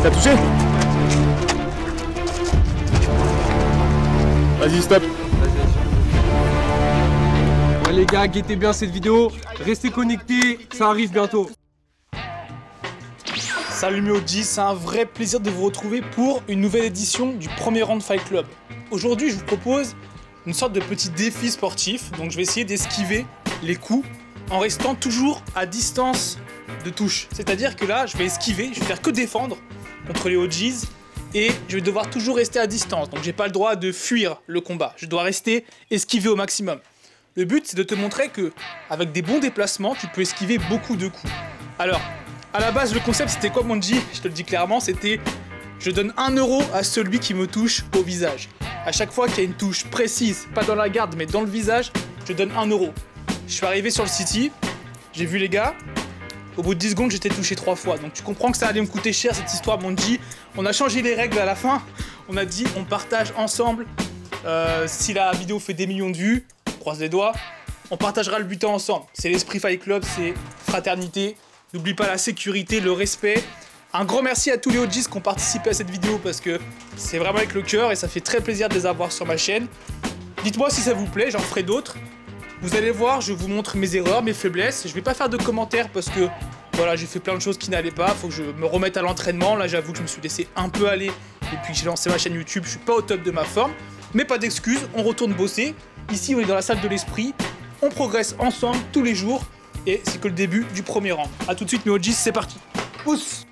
T'as touché? Vas-y, stop. Ouais les gars, guettez bien cette vidéo, restez connectés, ça arrive bientôt. Salut mes OGs, c'est un vrai plaisir de vous retrouver pour une nouvelle édition du premier round Fight Club. Aujourd'hui, je vous propose une sorte de petit défi sportif, donc je vais essayer d'esquiver les coups en restant toujours à distance de touche. C'est-à-dire que là, je vais esquiver, je vais faire que défendre contre les OGs et je vais devoir toujours rester à distance. Donc j'ai pas le droit de fuir le combat, je dois rester esquiver au maximum. Le but, c'est de te montrer que avec des bons déplacements, tu peux esquiver beaucoup de coups. Alors, à la base, le concept, c'était quoi, Monji? Je te le dis clairement, c'était je donne 1 € à celui qui me touche au visage. À chaque fois qu'il y a une touche précise, pas dans la garde, mais dans le visage, je donne 1 €. Je suis arrivé sur le City, j'ai vu les gars, au bout de 10 secondes, j'étais touché 3 fois. Donc tu comprends que ça allait me coûter cher cette histoire, Monji. On a changé les règles à la fin. On a dit, on partage ensemble. Si la vidéo fait des millions de vues, on croise les doigts, on partagera le butin ensemble. C'est l'esprit Fight Club, c'est fraternité. N'oublie pas la sécurité, le respect. Un grand merci à tous les OGs qui ont participé à cette vidéo parce que c'est vraiment avec le cœur et ça fait très plaisir de les avoir sur ma chaîne. Dites-moi si ça vous plaît, j'en ferai d'autres. Vous allez voir, je vous montre mes erreurs, mes faiblesses. Je vais pas faire de commentaires parce que voilà, j'ai fait plein de choses qui n'allaient pas. Faut que je me remette à l'entraînement. Là, j'avoue que je me suis laissé un peu aller depuis que j'ai lancé ma chaîne YouTube. Je suis pas au top de ma forme. Mais pas d'excuses, on retourne bosser. Ici, on est dans la salle de l'esprit. On progresse ensemble tous les jours. Et c'est que le début du premier round. A tout de suite mes OGs, c'est parti. Pousse!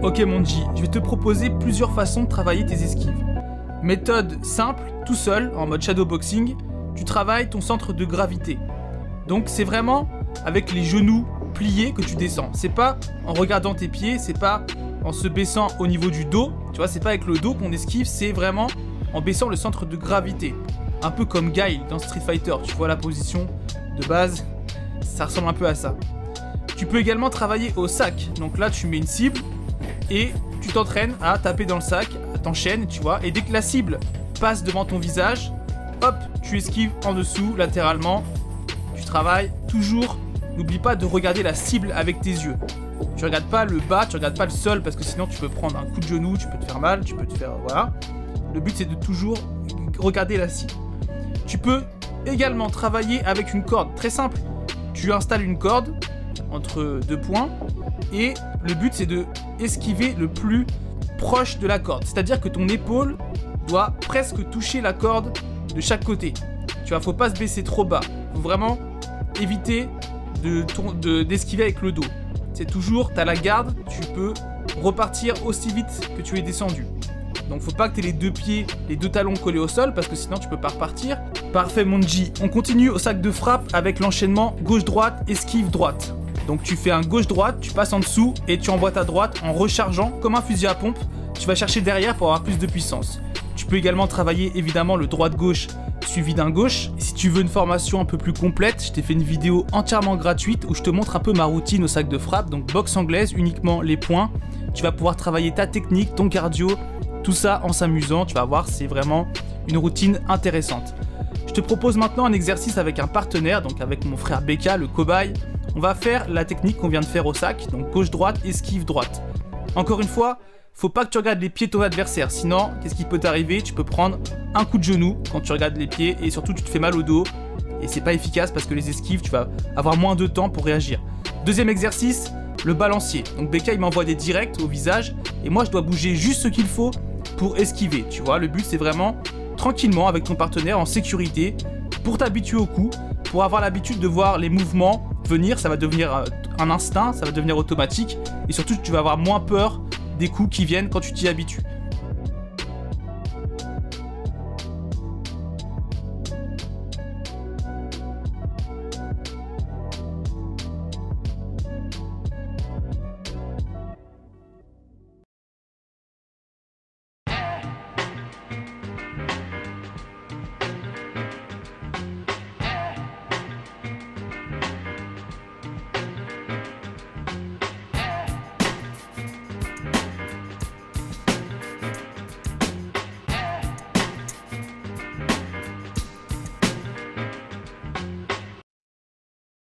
Ok mon G, je vais te proposer plusieurs façons de travailler tes esquives. Méthode simple, tout seul, en mode shadowboxing, tu travailles ton centre de gravité. Donc c'est vraiment avec les genoux pliés que tu descends. C'est pas en regardant tes pieds, c'est pas en se baissant au niveau du dos. Tu vois, c'est pas avec le dos qu'on esquive, c'est vraiment en baissant le centre de gravité. Un peu comme Guile dans Street Fighter, tu vois la position de base, ça ressemble un peu à ça. Tu peux également travailler au sac. Donc là, tu mets une cible et tu t'entraînes à taper dans le sac, t'enchaînes, tu vois. Et dès que la cible passe devant ton visage, hop, tu esquives en dessous, latéralement. Tu travailles toujours. N'oublie pas de regarder la cible avec tes yeux. Tu regardes pas le bas, tu regardes pas le sol parce que sinon tu peux prendre un coup de genou, tu peux te faire mal, tu peux te faire... Voilà. Le but c'est de toujours regarder la cible. Tu peux également travailler avec une corde. Très simple. Tu installes une corde entre deux points et le but c'est de esquiver le plus proche de la corde. C'est-à-dire que ton épaule doit presque toucher la corde de chaque côté. Tu vois, faut pas se baisser trop bas. Faut vraiment éviter d'esquiver avec le dos. C'est toujours, t'as la garde, tu peux repartir aussi vite que tu es descendu. Donc faut pas que tu aies les deux pieds, les deux talons collés au sol parce que sinon tu peux pas repartir. Parfait mon G. On continue au sac de frappe avec l'enchaînement gauche-droite, esquive-droite. Donc tu fais un gauche-droite, tu passes en dessous et tu envoies ta droite en rechargeant comme un fusil à pompe. Tu vas chercher derrière pour avoir plus de puissance. Tu peux également travailler évidemment le droite-gauche suivi d'un gauche. Et si tu veux une formation un peu plus complète, je t'ai fait une vidéo entièrement gratuite où je te montre un peu ma routine au sac de frappe. Donc boxe anglaise, uniquement les points. Tu vas pouvoir travailler ta technique, ton cardio, tout ça en s'amusant. Tu vas voir, c'est vraiment une routine intéressante. Je te propose maintenant un exercice avec un partenaire, donc avec mon frère Beka, le cobaye. On va faire la technique qu'on vient de faire au sac, donc gauche-droite, esquive-droite. Encore une fois, faut pas que tu regardes les pieds de ton adversaire, sinon, qu'est-ce qui peut t'arriver? Tu peux prendre un coup de genou quand tu regardes les pieds et surtout tu te fais mal au dos. Et c'est pas efficace parce que les esquives, tu vas avoir moins de temps pour réagir. Deuxième exercice, le balancier. Donc Beka, il m'envoie des directs au visage et moi je dois bouger juste ce qu'il faut pour esquiver. Tu vois, le but c'est vraiment tranquillement avec ton partenaire en sécurité pour t'habituer au coup, pour avoir l'habitude de voir les mouvements venir, ça va devenir un instinct, ça va devenir automatique et surtout tu vas avoir moins peur des coups qui viennent quand tu t'y habitues.